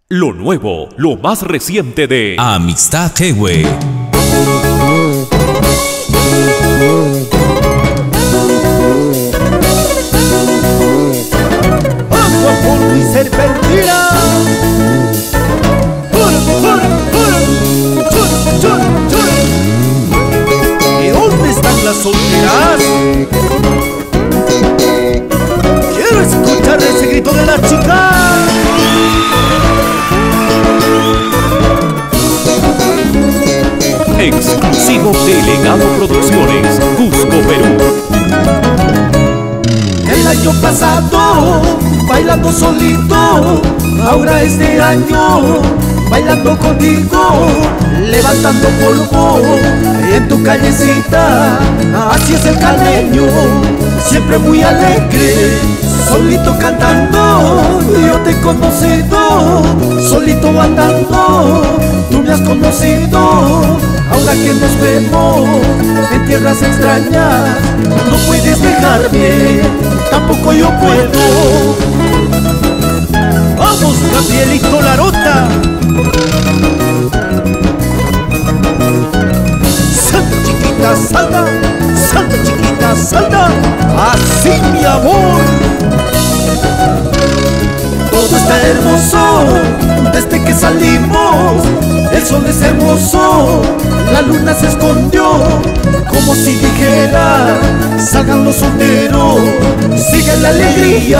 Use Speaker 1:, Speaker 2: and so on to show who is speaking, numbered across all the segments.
Speaker 1: Lo nuevo, lo más reciente de
Speaker 2: Amistad Jewe.
Speaker 3: Agua por mi serpentina. ¿Y dónde están las solteras? Quiero escuchar ese grito de la chica.
Speaker 1: Exclusivo de Legado Producciones, Cusco, Perú.
Speaker 3: El año pasado, bailando solito, ahora este año, bailando contigo, levantando polvo en tu callecita. Así es el caleño, siempre muy alegre, solito cantando. Yo te he conocido, solito andando, tú me has conocido. Ahora que nos vemos en tierras extrañas, no puedes dejarme, tampoco yo puedo. Vamos, Gabrielito Larota. Salta chiquita, salta, salta chiquita, salta. Así mi amor. Todo está hermoso desde que salimos. El sol es hermoso, la luna se escondió, como si dijera, salgan los solteros, sigue la alegría,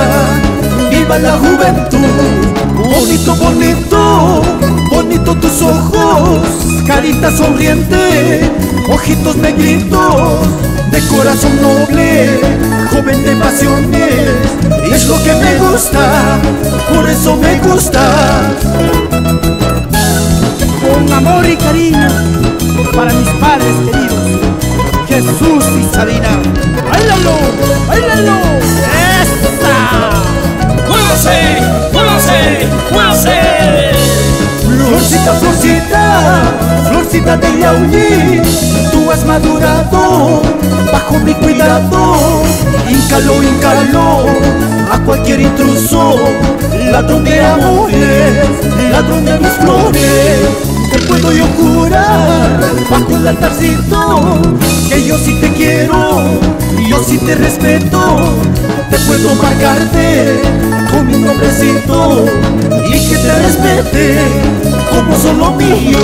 Speaker 3: viva la juventud. Bonito, bonito, bonito tus ojos, carita sonriente, ojitos negritos, de corazón noble, joven de pasiones, y es lo que me gusta, por eso me gusta. Con amor y cariño para mis padres queridos, Jesús y Sabina. ¡Báilalo! ¡Báilalo! ¡Esta!
Speaker 4: ¡Muévase! ¡Muévase! ¡Muévase!
Speaker 3: Florcita, florcita, florcita de Yauli, tú has madurado bajo mi cuidado. Híncalo, híncalo a cualquier intruso, ladrón de amores, ladrón de mis flores. Te puedo yo jurar bajo el altarcito que yo sí te quiero, yo sí te respeto. Te puedo marcarte con mi nombrecito y que te respete como solo mío.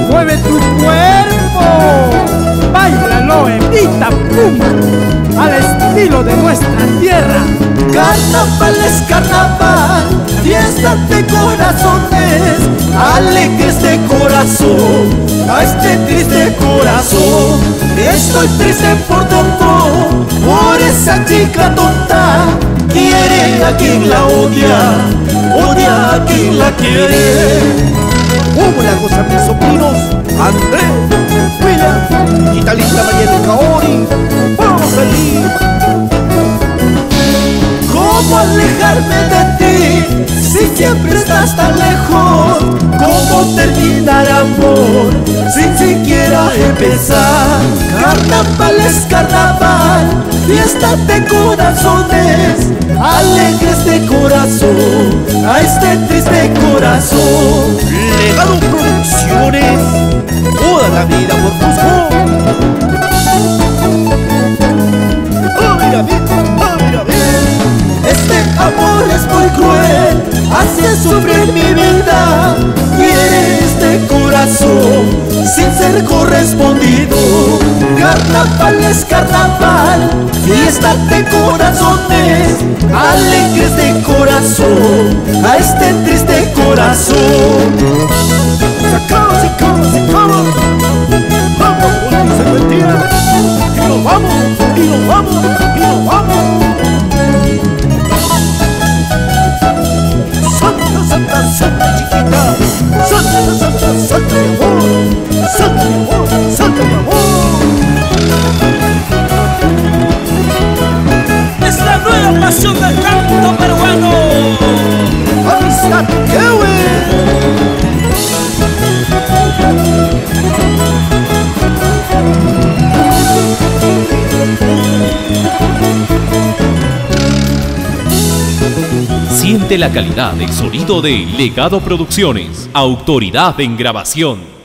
Speaker 3: Mueve tu cuerpo, báilalo en Vita Puma, al estilo de nuestra tierra. Carnaval es carnaval, fiesta de corazones, alegres de corazón, a este triste corazón. Estoy triste por tonto, por esa chica tonta, quiere a quien la odia, odia a quien la quiere. ¿Cómo la gozan mis sobrinos? André, William, Italita, Mayeli, Kaori. Vamos a salir. ¿Cómo alejarme de ti si siempre estás tan lejos? ¿Cómo terminar amor sin siquiera empezar? Carnaval es carnaval, fiesta de corazones, alegres de corazón, a este triste corazón. Legado Producciones, toda la vida por Cusco. Oh, mira bien, oh, mira bien. Este amor es muy cruel, hace sufrir mi vida. Quiere este corazón sin ser correspondido. Carnaval es carnaval, fiesta de corazones, alegres de corazón, a este triste corazón. Sacamos y camos y camos. Vamos por mi serpentina, y nos vamos, y nos vamos, y nos vamos. Santa, santa, santa chiquita, santa, santa, santa mi amor, santa mi amor, santa mi amor.
Speaker 4: Es la nueva pasión del canto peruano.
Speaker 3: Amistad Jewe.
Speaker 1: Siente la calidad del sonido de Legado Producciones, autoridad en grabación.